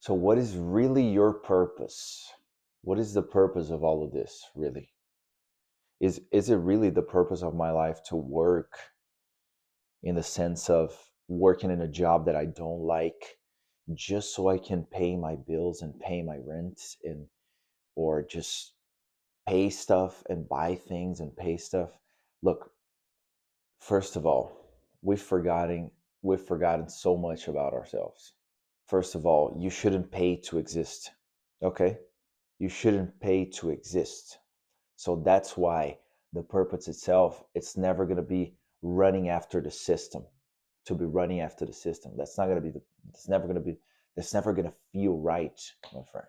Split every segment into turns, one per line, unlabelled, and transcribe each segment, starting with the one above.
So what is really your purpose? What is the purpose of all of this, really? Is it really the purpose of my life to work in the sense of working in a job that I don't like just so I can pay my bills and pay my rent, and or just pay stuff and buy things and pay stuff? Look, first of all, we've forgotten so much about ourselves. First of all, you shouldn't pay to exist. Okay? You shouldn't pay to exist. So that's why the purpose itself, it's never going to be running after the system, to be running after the system. That's not going to be it's never going to be, that's never going to feel right, my friend.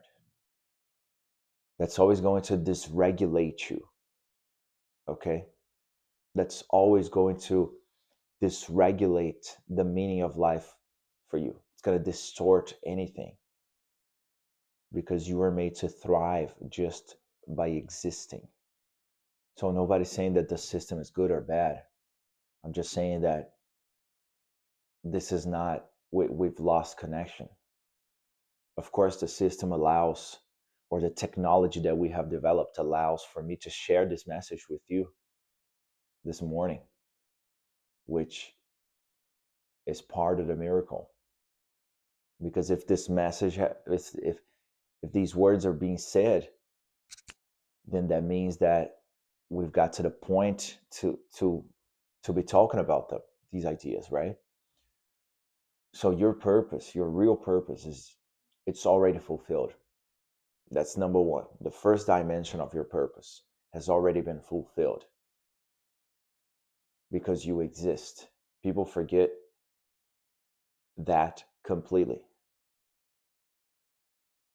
That's always going to dysregulate you. Okay? That's always going to dysregulate the meaning of life for you. It's going to distort anything because you were made to thrive just by existing. So nobody's saying that the system is good or bad. I'm just saying that this is not, we've lost connection. Of course, the system allows, or the technology that we have developed allows for me to share this message with you this morning, which is part of the miracle. Because if this message, if these words are being said, then that means that we've got to the point to be talking about these ideas, right? So your purpose, your real purpose, is it's already fulfilled. That's number one. The first dimension of your purpose has already been fulfilled because you exist. People forget that completely.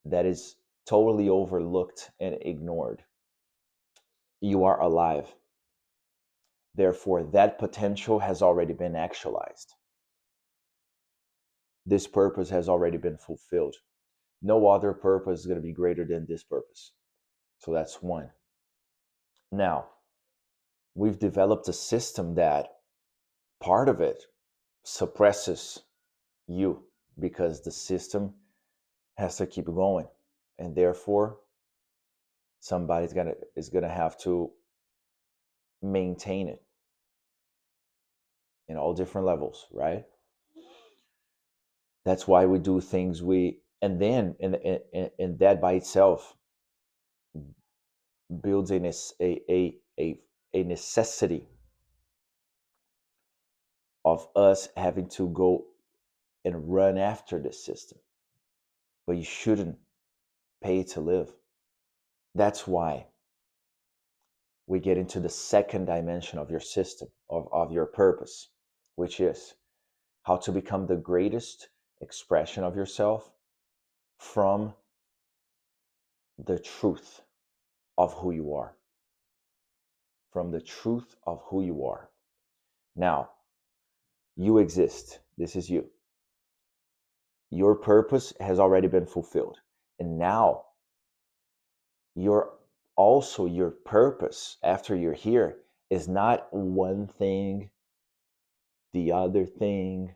That is totally overlooked and ignored. You are alive. Therefore, that potential has already been actualized. This purpose has already been fulfilled. No other purpose is going to be greater than this purpose. So that's one. Now, we've developed a system that part of it suppresses you because the system has to keep going, and therefore somebody's gonna is gonna have to maintain it in all different levels, right? That's why we do things we, and then in that by itself builds a necessity of us having to go and run after the system. But you shouldn't pay to live. That's why we get into the second dimension of your system, of your purpose, which is how to become the greatest expression of yourself from the truth of who you are. From the truth of who you are. Now, you exist. This is you. Your purpose has already been fulfilled. And now, your purpose after you're here is not one thing, the other thing.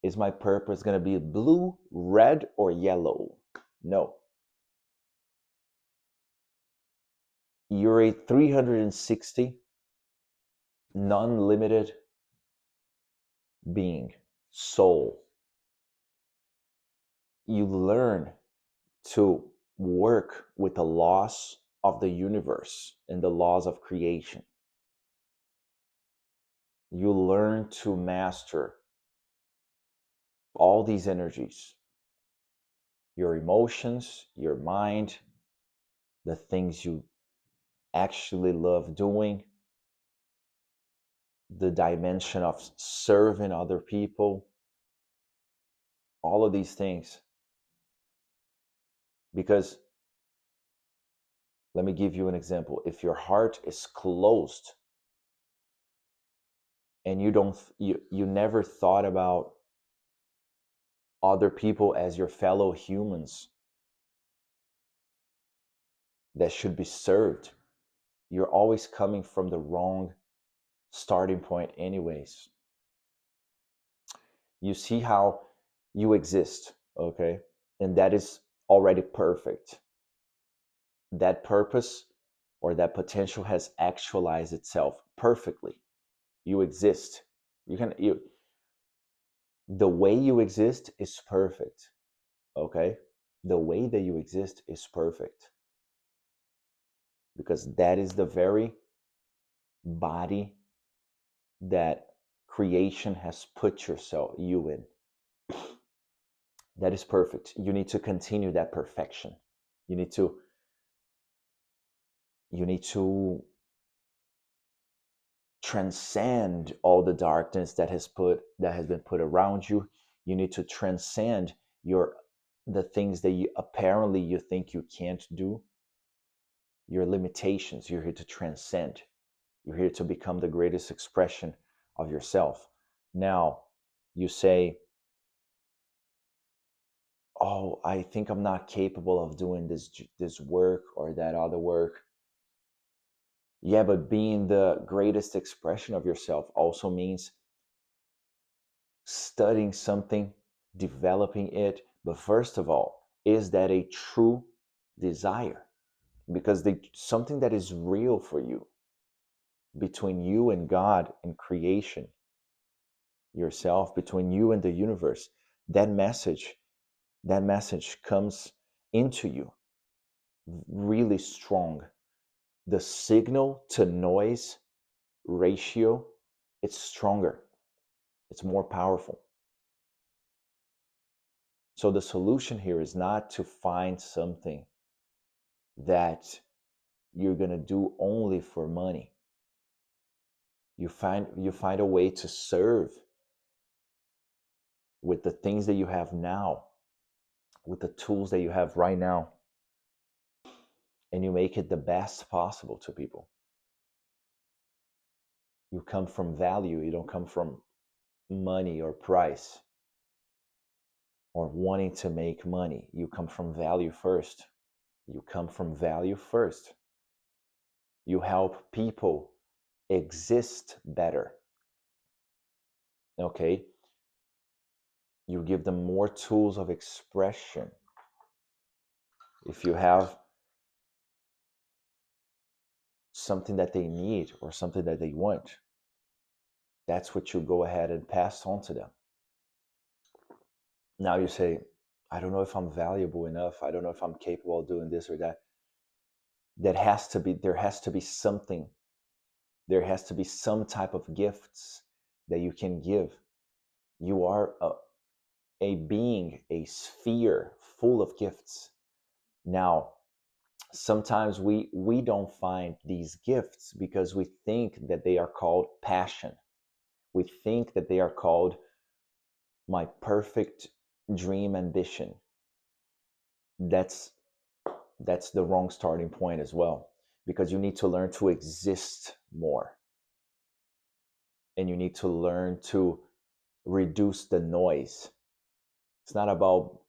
Is my purpose going to be blue, red, or yellow? No. You're a 360 non-limited being, soul. You learn to work with the laws of the universe and the laws of creation. You learn to master all these energies, your emotions, your mind, the things you actually love doing, the dimension of serving other people, all of these things. Because let me give you an example. If your heart is closed and you never thought about other people as your fellow humans that should be served, you're always coming from the wrong starting point anyways. You see how you exist, okay? and that is already perfect. That purpose or that potential has actualized itself perfectly. You exist. You the way you exist is perfect. Okay? The way that you exist is perfect because that is the very body that creation has put you in. That is perfect. You need to continue that perfection. You need to you need to transcend all the darkness that has been put around you. You need to transcend your the things that you think you can't do, your limitations. You're here to transcend. You're here to become the greatest expression of yourself. Now, you say, "Oh, I think I'm not capable of doing this work or that other work." Yeah, but being the greatest expression of yourself also means studying something, developing it. But first of all, is that a true desire? Because something that is real for you, between you and God and creation, yourself, between you and the universe, that message, that message comes into you really strong. The signal to noise ratio, it's stronger, it's more powerful. So the solution here is not to find something that you're going to do only for money. You find a way to serve with the things that you have now, with the tools that you have right now, and you make it the best possible to people. You come from value, you don't come from money or price or wanting to make money. You come from value first. You come from value first. You help people exist better. Okay? You give them more tools of expression. If you have something that they need or something that they want, that's what you go ahead and pass on to them. Now you say, I don't know if I'm valuable enough. I don't know if I'm capable of doing this or that. There has to be something. There has to be some type of gifts that you can give. You are a being, a sphere full of gifts. Now, sometimes we don't find these gifts because we think that they are called passion. We think that they are called my perfect dream ambition. That's the wrong starting point as well, because you need to learn to exist more, and you need to learn to reduce the noise. It's not about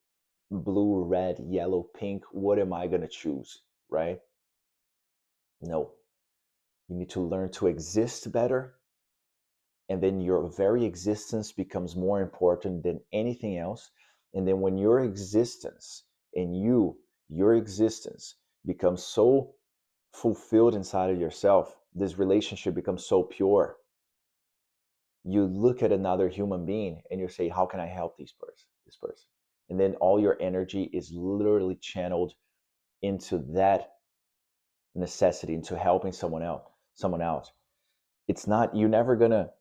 blue, red, yellow, pink. What am I going to choose, right? No. You need to learn to exist better, and then your very existence becomes more important than anything else. And then when your existence and your existence becomes so fulfilled inside of yourself, this relationship becomes so pure. You look at another human being and you say, how can I help this person? And then all your energy is literally channeled into that necessity, into helping someone else. It's not, you're never gonna,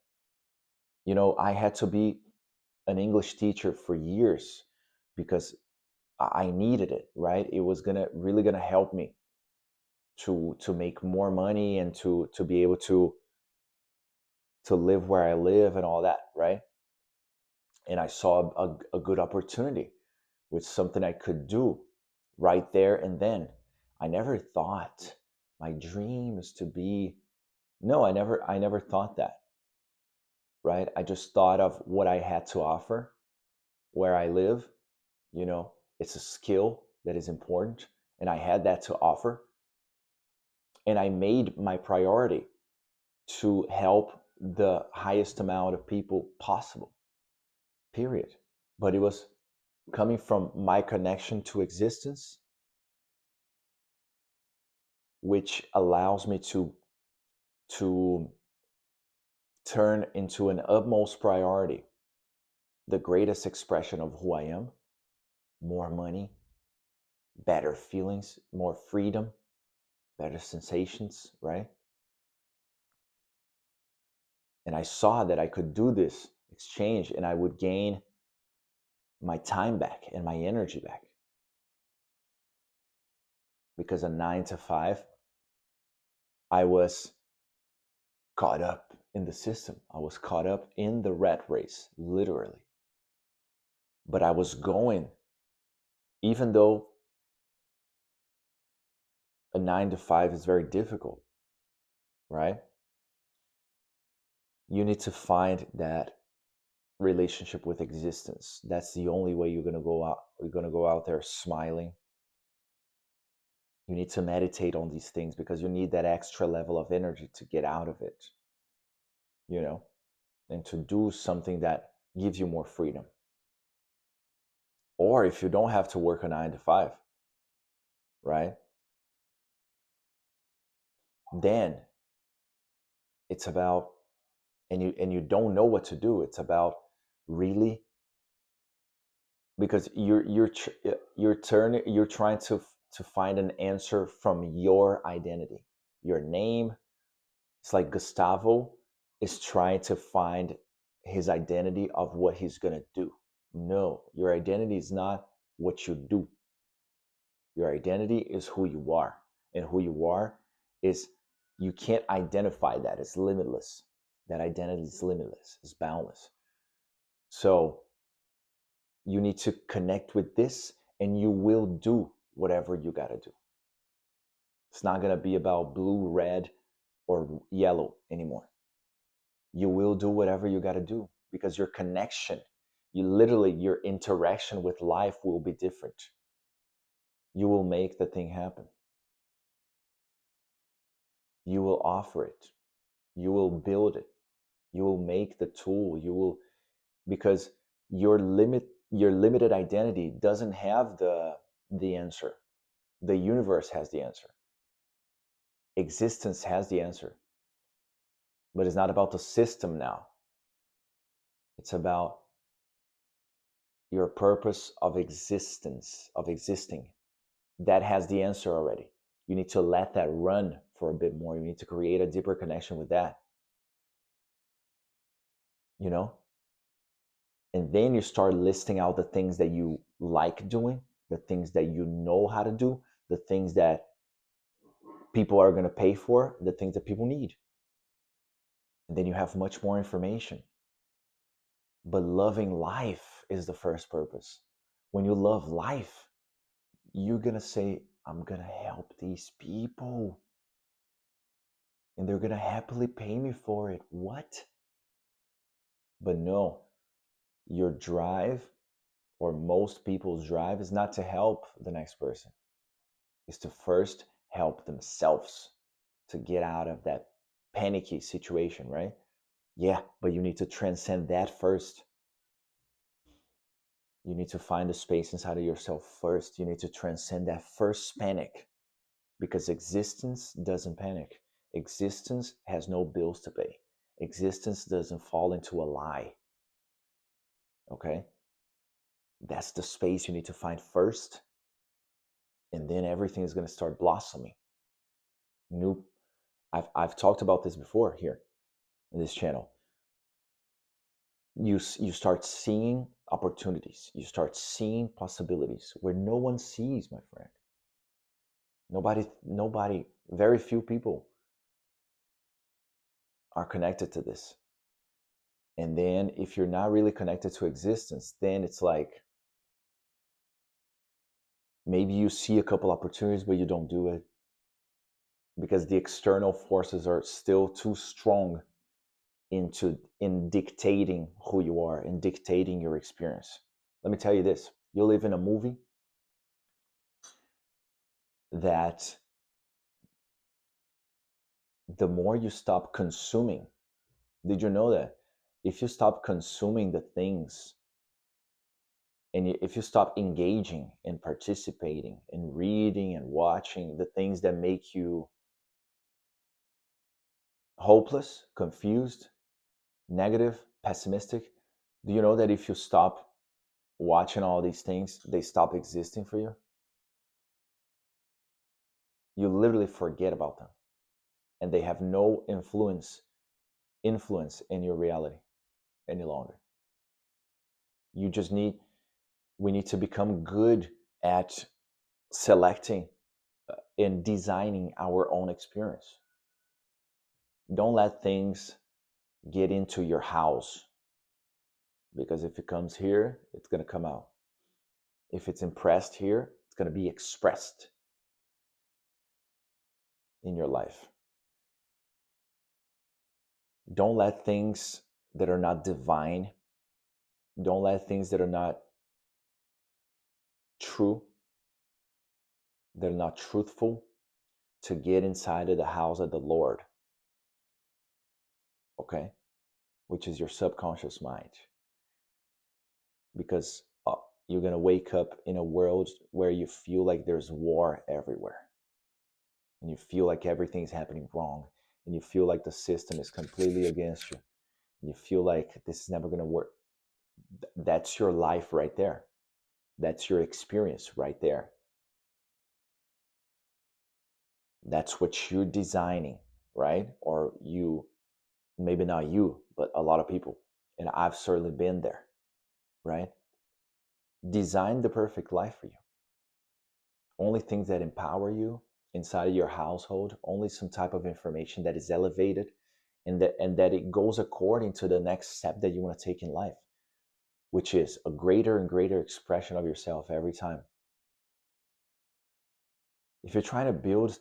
I had to be an English teacher for years because I needed it, right? It was really gonna help me to make more money and to be able to live where I live and all that, right? And I saw a good opportunity with something I could do right there and then. I never thought my dream is to be, no, I never thought that, right? I just thought of what I had to offer where I live. It's a skill that is important, and I had that to offer. And I made my priority to help the highest amount of people possible, period. But it was coming from my connection to existence, which allows me to turn into an utmost priority the greatest expression of who I am: more money, better feelings, more freedom, better sensations, right? And I saw that I could do this exchange and I would gain my time back and my energy back. Because a 9 to 5, I was caught up in the system. I was caught up in the rat race, literally. But I was going, even though a 9 to 5 is very difficult, right? You need to find that relationship with existence. That's the only way you're gonna go out. You're gonna go out there smiling. You need to meditate on these things because you need that extra level of energy to get out of it, you know, and to do something that gives you more freedom. Or if you don't have to work a 9 to 5, right? Then it's about, and you don't know what to do. It's about really, because you're trying to find an answer from your identity, your name. It's like Gustavo is trying to find his identity of what he's gonna do. No, your identity is not what you do. Your identity is who you are, and who you are is, you can't identify that. It's limitless. That identity is limitless. It's boundless. So you need to connect with this, and you will do whatever you got to do. It's not going to be about blue, red, or yellow anymore. You will do whatever you got to do because your connection, your interaction with life will be different. You will make the thing happen. You will offer it. You will build it. You will make the tool. You will, because your limited identity doesn't have the answer. The universe has the answer. Existence has the answer. But it's not about the system now. It's about your purpose of existence, of existing. That has the answer already. You need to let that run for a bit more. You need to create a deeper connection with that. You know? And then you start listing out the things that you like doing, the things that you know how to do, the things that people are going to pay for, the things that people need. And then you have much more information. But loving life is the first purpose. When you love life, you're going to say, I'm going to help these people. And they're going to happily pay me for it. What? But no, your drive, or most people's drive, is not to help the next person. It's to first help themselves to get out of that panicky situation, right? Yeah, but you need to transcend that first. You need to find the space inside of yourself first. You need to transcend that first panic, because existence doesn't panic. Existence has no bills to pay. Existence doesn't fall into a lie. Okay? That's the space you need to find first, and then everything is going to start blossoming. New, I've talked about this before here in this channel. You start seeing opportunities. You start seeing possibilities where no one sees, my friend. Nobody, very few people are connected to this. And then if you're not really connected to existence, then it's like maybe you see a couple opportunities, but you don't do it because the external forces are still too strong in dictating who you are, in dictating your experience. Let me tell you this. You live in a movie that the more you stop consuming, did you know that if you stop consuming the things And if you stop engaging and participating and reading and watching the things that make you hopeless, confused, negative, pessimistic, do you know that if you stop watching all these things, they stop existing for you? You literally forget about them, and they have no influence in your reality any longer. You just need We need to become good at selecting and designing our own experience. Don't let things get into your house, because if it comes here, it's going to come out. If it's impressed here, it's going to be expressed in your life. Don't let things that are not divine, don't let things that are not true, that are not truthful, to get inside of the house of the Lord, okay? Which is your subconscious mind. Because you're going to wake up in a world where you feel like there's war everywhere, and you feel like everything's happening wrong, and you feel like the system is completely against you, and you feel like this is never going to work. That's your life right there. That's your experience right there. That's what you're designing, right? Or you, maybe not you, but a lot of people. And I've certainly been there, right? Design the perfect life for you. Only things that empower you inside of your household, only some type of information that is elevated, and that it goes according to the next step that you want to take in life, which is a greater and greater expression of yourself every time. If you're trying to build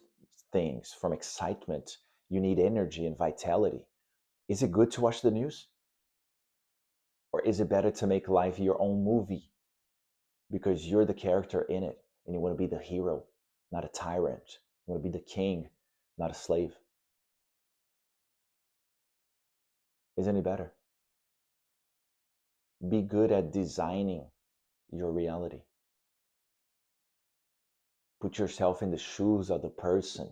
things from excitement, you need energy and vitality. Is it good to watch the news? Or is it better to make life your own movie, because you're the character in it and you want to be the hero, not a tyrant? You want to be the king, not a slave. Isn't it better? Be good at designing your reality. Put yourself in the shoes of the person.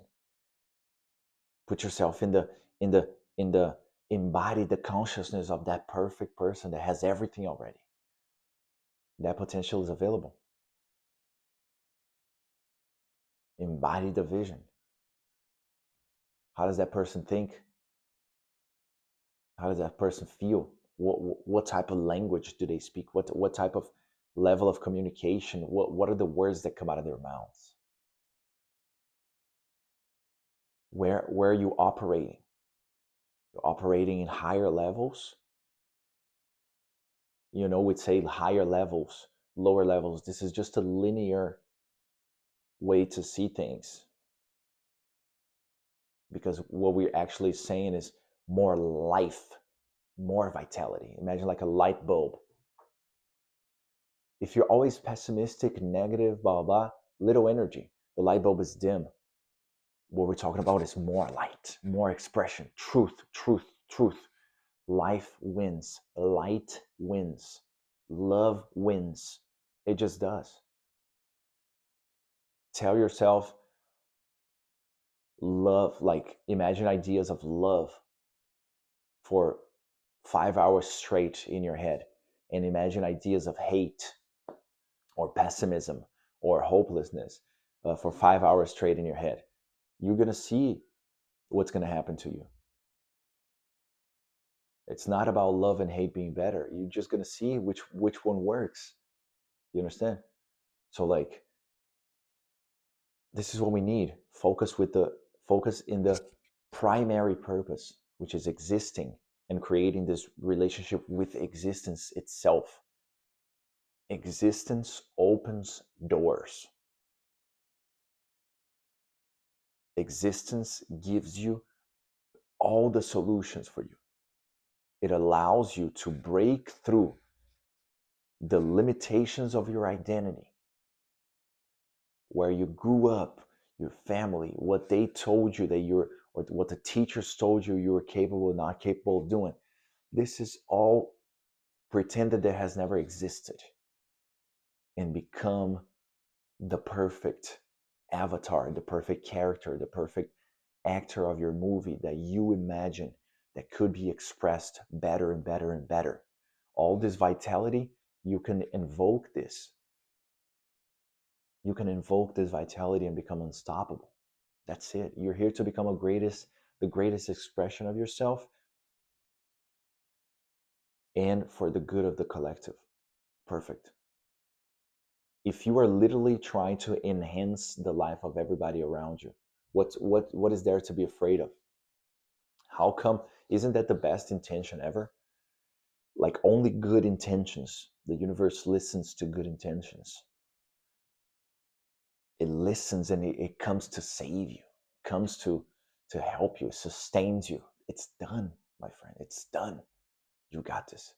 Put yourself in the embody the consciousness of that perfect person that has everything already. That potential is available. Embody the vision. How does that person think? How does that person feel? What type of language do they speak? What type of level of communication? What are the words that come out of their mouths? Where are you operating? You're operating in higher levels. We'd say higher levels, lower levels. This is just a linear way to see things, because what we're actually saying is more life, more vitality. Imagine like a light bulb. If you're always pessimistic, negative, blah, blah, little energy, the light bulb is dim. What we're talking about is more light, more expression, truth, truth, truth. Life wins, light wins, love wins. It just does. Tell yourself love, like imagine ideas of love for 5 hours straight in your head, and imagine ideas of hate or pessimism or hopelessness for 5 hours straight in your head. You're going to see what's going to happen to you. It's not about love and hate being better. You're just going to see which one works. You understand? So like, this is what we need. Focus in the primary purpose, which is existing and creating this relationship with existence itself. Existence opens doors. Existence gives you all the solutions for you. It allows you to break through the limitations of your identity, where you grew up, your family, what they told you that you're, or what the teachers told you you were capable or not capable of doing. This is all pretended that has never existed. and become the perfect avatar, the perfect character, the perfect actor of your movie that you imagine that could be expressed better and better and better. All this vitality, you can invoke this. You can invoke this vitality and become unstoppable. That's it. You're here to become the greatest expression of yourself and for the good of the collective. Perfect. If you are literally trying to enhance the life of everybody around you, what is there to be afraid of? How come? Isn't that the best intention ever? Like only good intentions. The universe listens to good intentions. It listens and it comes to save you, comes to help you, sustains you. It's done, my friend. It's done. You got this.